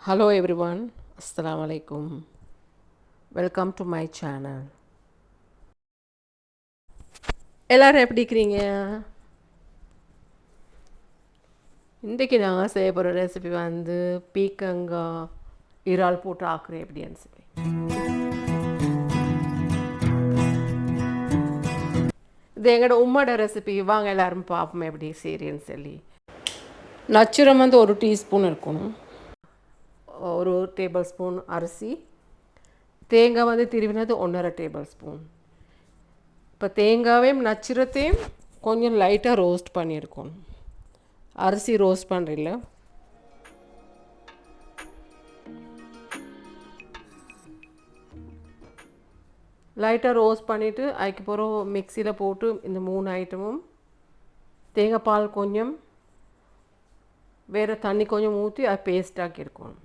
Hello everyone, Assalamu alaikum. Welcome to my channel. எல்லாரும் எப்படி இருக்கிறீங்க? இன்றைக்கி நாங்கள் செய்ய போகிற ரெசிபி வந்து பீக்கங்காய் இறால் போட்டு ஆக்குறேன் எப்படின்னு சொல்லி. இது எங்களோட உம்மோட ரெசிபி. வாங்க எல்லாரும் பார்ப்போம் எப்படி செய்கிறேன்னு சொல்லி. நச்சுரம் வந்து 1 டீஸ்பூன் இருக்கணும். 1 டேபிள் ஸ்பூன் அரிசி. தேங்காய் வந்து திருவினது 1.5 டேபிள் ஸ்பூன். இப்போ தேங்காவையும் நச்சுரத்தையும் கொஞ்சம் லைட்டாக ரோஸ்ட் பண்ணியிருக்கணும். அரிசி ரோஸ்ட் பண்ணுறில்ல, லைட்டாக ரோஸ்ட் பண்ணிவிட்டு அதுக்கப்புறம் மிக்சியில் போட்டு இந்த 3 ஐட்டமும் தேங்காய் பால் கொஞ்சம் வேறு தண்ணி கொஞ்சம் ஊற்றி அது பேஸ்டாக்கி இருக்கணும்.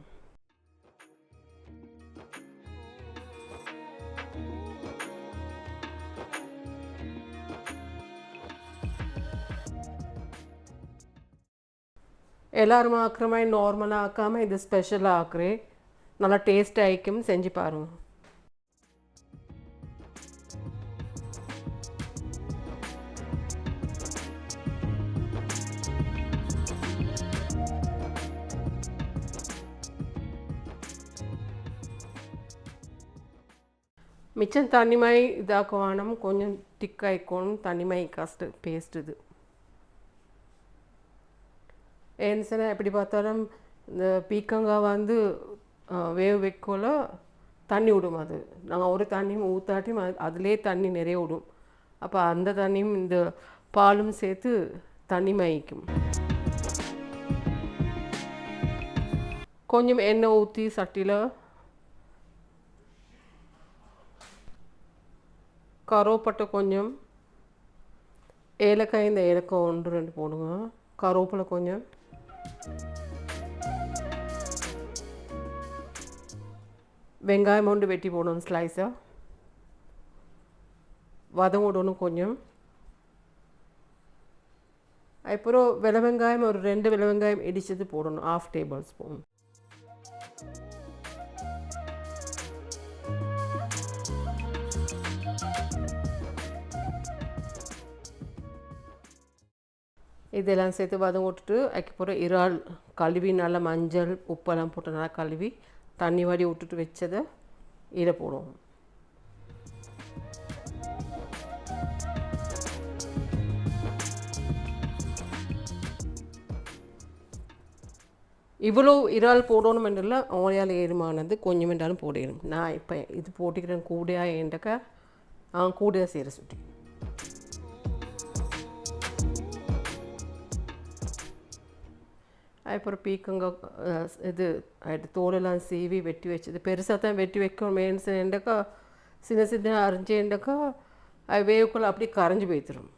எல்லாரும் ஆக்குற மாதிரி நார்மலாக ஆக்காமல் இது ஸ்பெஷலாக ஆக்குறேன். நல்லா டேஸ்ட் ஆகிக்கும், செஞ்சு பாருங்க. மிச்சம் தண்ணிமை இதாக்க வேணும், கொஞ்சம் திக்காயிக்கணும். தண்ணிமை கஸ்ட் பேஸ்ட் இது ஏன்னு சொன்னால் எப்படி பார்த்தாலும் இந்த பீக்கங்காய் வந்து வேக வைக்கோல தண்ணி விடும். அது நாங்கள் ஒரு தண்ணியும் ஊற்றாட்டியும் அதிலே தண்ணி நிறைய விடும். அப்போ அந்த தண்ணியும் இந்த பாலும் சேர்த்து தண்ணி மயிக்கும். கொஞ்சம் எண்ணெய் ஊற்றி சட்டியில் கருவேப்பட்டை கொஞ்சம், ஏலக்காய் இந்த ஏலக்காய் 1-2 போடுங்க, கருவேப்பிலை கொஞ்சம், வெங்காயம் ஒன்று வெட்டி போடணும் ஸ்லைஸாக, வதம் விடணும் கொஞ்சம். அப்புறம் வெள்ளை வெங்காயம் ஒரு 2 வெள்ளை வெங்காயம் இடிச்சது போடணும், 1/2 டேபிள் ஸ்பூன். இதெல்லாம் சேர்த்து வதம் விட்டுட்டு அதுக்கப்புறம் இறால் கழுவி நல்லா மஞ்சள் உப்பெல்லாம் போட்டு நல்லா கழுவி தண்ணி வாடி விட்டுட்டு வச்சதை இதை போடுவோம். இவ்வளோ இறால் போடணும் என்றில்லை, அவங்களால் ஏறுமானது கொஞ்சம் என்றாலும் போடணும். நான் இப்போ இது போட்டுக்கிறேன் கூடையா ஏண்டக்கா கூடையாக சேர சுட்டி. அப்புறம் பீக்கங்காய் இது தோலெல்லாம் சீவி வெட்டி வச்சது பெருசாக தான் வெட்டி வைக்கணும். மேன்ஸுண்டாக்கா சின்ன சின்ன அரைஞ்சேண்டாக்கா அது வேவுக்குள்ள அப்படி கரைஞ்சி போய்த்துரும்.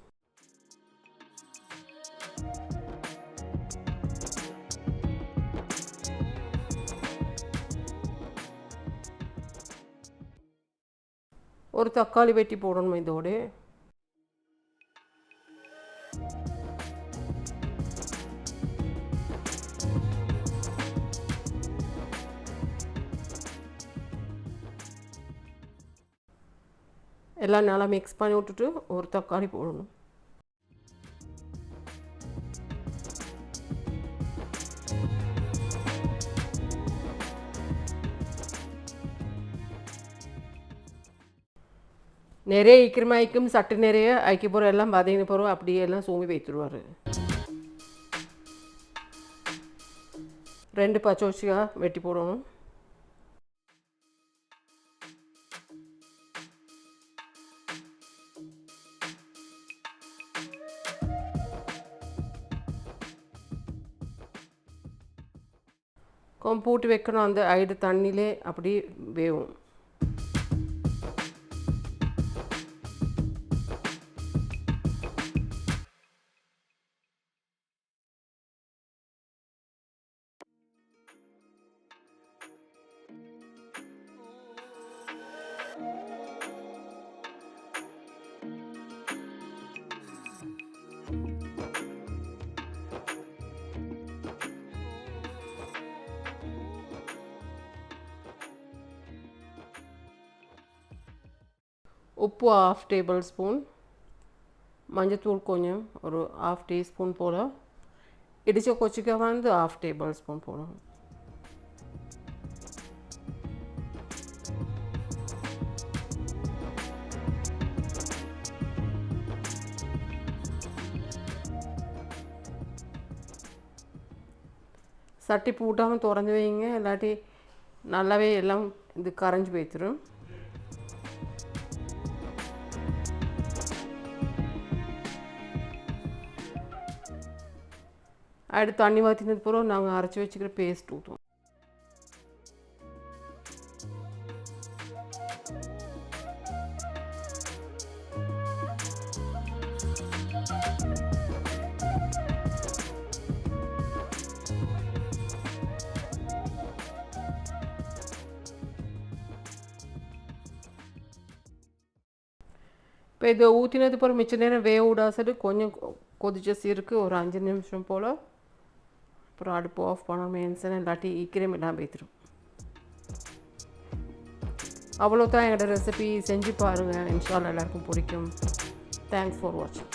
ஒரு தக்காளி வெட்டி போடணும் இதோட. எல்லாம் நல்லா மிக்ஸ் பண்ணி விட்டுட்டு ஒரு தக்காளி போடணும். நிறைய ஈக்கிரமாய்க்கும் சட்டு நிறைய ஐக்கி போகிற எல்லாம் வதங்கின போகிறோம் அப்படியே எல்லாம் சோம்பி வைத்துருவார். 2 பச்சை மிளகாய் வெட்டி போடணும். போட்டு வைக்கணும், அந்த ஐடு தண்ணியிலே அப்படி வேவும். உப்பு 1/2 டேபிள் ஸ்பூன், மஞ்சத்தூள் கொஞ்சம் ஒரு 1/2 டீஸ்பூன் போல், இடித்த கொச்சிக்காய் வந்து 1/2 டேபிள் ஸ்பூன் போடணும். சட்டி பூட்டாமல் திறந்து வைங்க, இல்லாட்டி நல்லாவே எல்லாம் இது கரைஞ்சி போய்த்திரும். அடுத்து தண்ணி ஊற்றினது பிறகு நாங்கள் அரைச்சி வச்சுக்கிற பேஸ்ட் ஊற்றுவோம். இப்போ இதை ஊற்றினது பிறகு மிச்ச நேரம் வேக விடாசட்டு கொஞ்சம் கொதிச்ச சீருக்கு ஒரு 5 நிமிஷம் போல், அப்புறம் அடுப்பு ஆஃப் பண்ணாமல் ஏன்சன் இல்லாட்டி ஈக்கிரம் இல்லாமல் போய்த்திரும். அவ்வளோதான் எங்களோட ரெசிபி. செஞ்சு பாருங்கள், இன்ஷா அல்லாஹ் எல்லாருக்கும் பிடிக்கும். தேங்க்ஸ் ஃபார் வாட்சிங்.